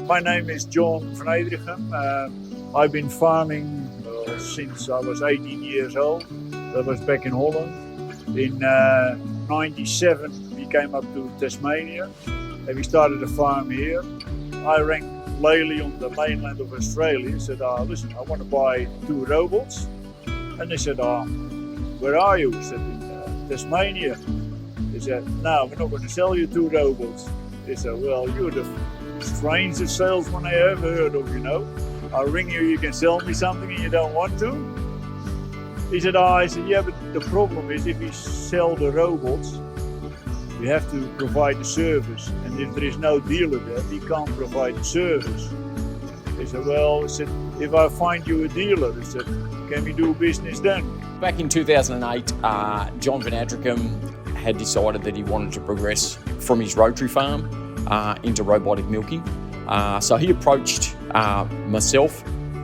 My name is John Van Adrichem. I've been farming since I was 18 years old. That was back in Holland. In 97 we came up to Tasmania and we started a farm here. I rang Lely on the mainland of Australia and said, listen, I want to buy 2 robots. And they said, where are you? I said, in Tasmania. They said, no, we're not going to sell you 2 robots. They said, well, you're the strangest salesman I ever heard of, you know. I'll ring you, you can sell me something and you don't want to. He said, I said, yeah, but the problem is if we sell the robots, we have to provide the service. And if there is no dealer there, we can't provide the service. He said, well, I said, if I find you a dealer, I said, can we do business then? Back in 2008, John Van Adrichem had decided that he wanted to progress from his rotary farm into robotic milking. So he approached myself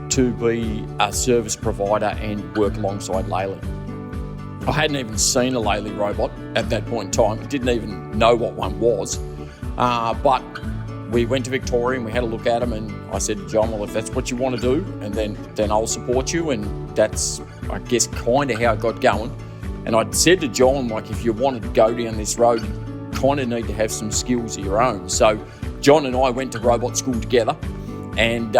to be a service provider and work alongside Lely. I hadn't even seen a Lely robot at that point in time. I didn't even know what one was. But we went to Victoria and we had a look at them, and I said to John, well, if that's what you want to do, and then I'll support you. And that's, I guess, kind of how it got going. And I'd said to John, like, if you wanted to go down this road, you kind of need to have some skills of your own. So John and I went to robot school together, and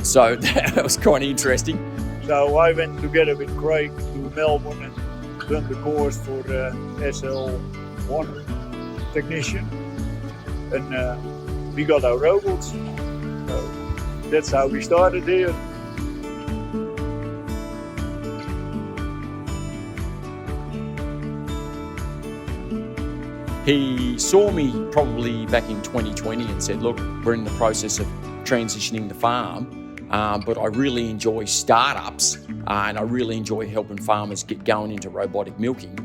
so that was kind of interesting. So I went together with Craig to Melbourne and done the course for SL1 technician, and we got our robots. So that's how we started here. He saw me probably back in 2020 and said, look, we're in the process of transitioning the farm, but I really enjoy startups and I really enjoy helping farmers get going into robotic milking.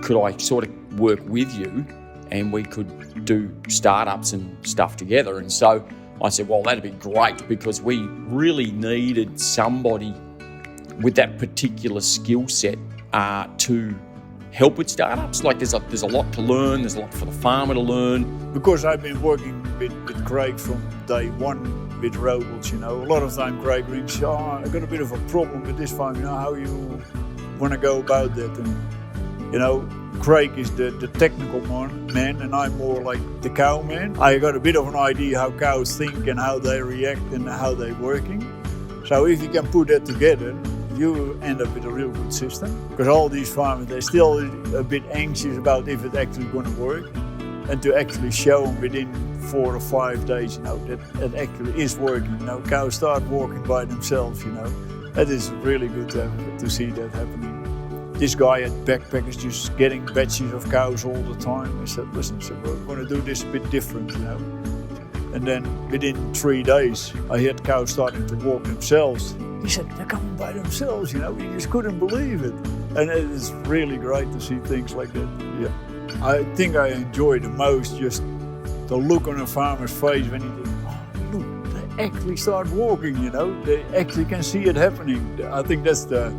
Could I sort of work with you and we could do startups and stuff together? And so I said, well, that'd be great, because we really needed somebody with that particular skill set to help with startups. Like there's a lot to learn, there's a lot for the farmer to learn. Because I've been working with Craig from day one with robots, you know. A lot of time Craig rings, I've got a bit of a problem with this farm, you know, how you want to go about that. And, you know, Craig is the technical man and I'm more like the cow man. I got a bit of an idea how cows think and how they react and how they're working. So if you can put that together, you end up with a real good system. Because all these farmers, they're still a bit anxious about if it's actually going to work. And to actually show them within 4 or 5 days, you know, that it actually is working. You know, cows start walking by themselves, you know. That is really good to see that happening. This guy at Backpackers just getting batches of cows all the time. I said, listen, we're going to do this a bit different, you know. And then within 3 days, I had cows starting to walk themselves. He said, they're coming by themselves, you know, you just couldn't believe it. And it is really great to see things like that, yeah. I think I enjoy the most just the look on a farmer's face when he thinks, oh, look, they actually start walking, you know, they actually can see it happening. I think that's the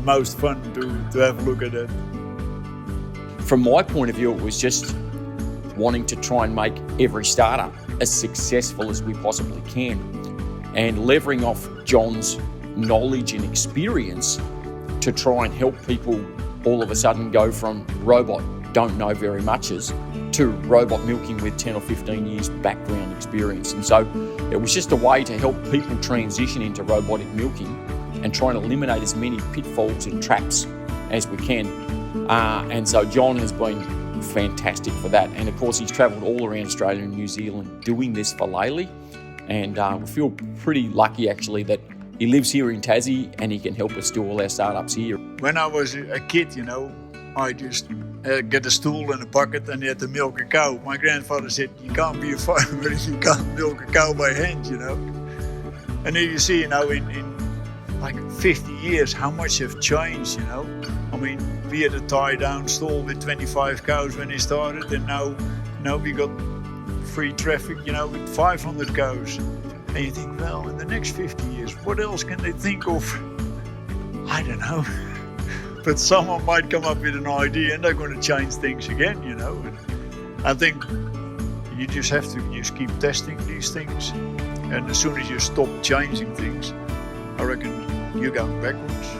most fun to have a look at it. From my point of view, it was just wanting to try and make every startup as successful as we possibly can, and leveraging off John's knowledge and experience to try and help people all of a sudden go from robot, don't know very muches, to robot milking with 10 or 15 years background experience. And so it was just a way to help people transition into robotic milking and try and eliminate as many pitfalls and traps as we can. And so John has been fantastic for that. And of course, he's travelled all around Australia and New Zealand doing this for Lely. And we feel pretty lucky actually that he lives here in Tassie and he can help us do all our startups here. When I was a kid, you know, I just get a stool and a bucket and you had to milk a cow. My grandfather said, you can't be a farmer if you can't milk a cow by hand, you know. And then you see, you know, in like 50 years, how much have changed, you know. I mean, we had a tie-down stall with 25 cows when he started, and now we got free traffic, you know, with 500 cows. And you think, well, in the next 50 years, what else can they think of? I don't know. But someone might come up with an idea and they're going to change things again, you know. And I think you just have to just keep testing these things. And as soon as you stop changing things, I reckon you're going backwards.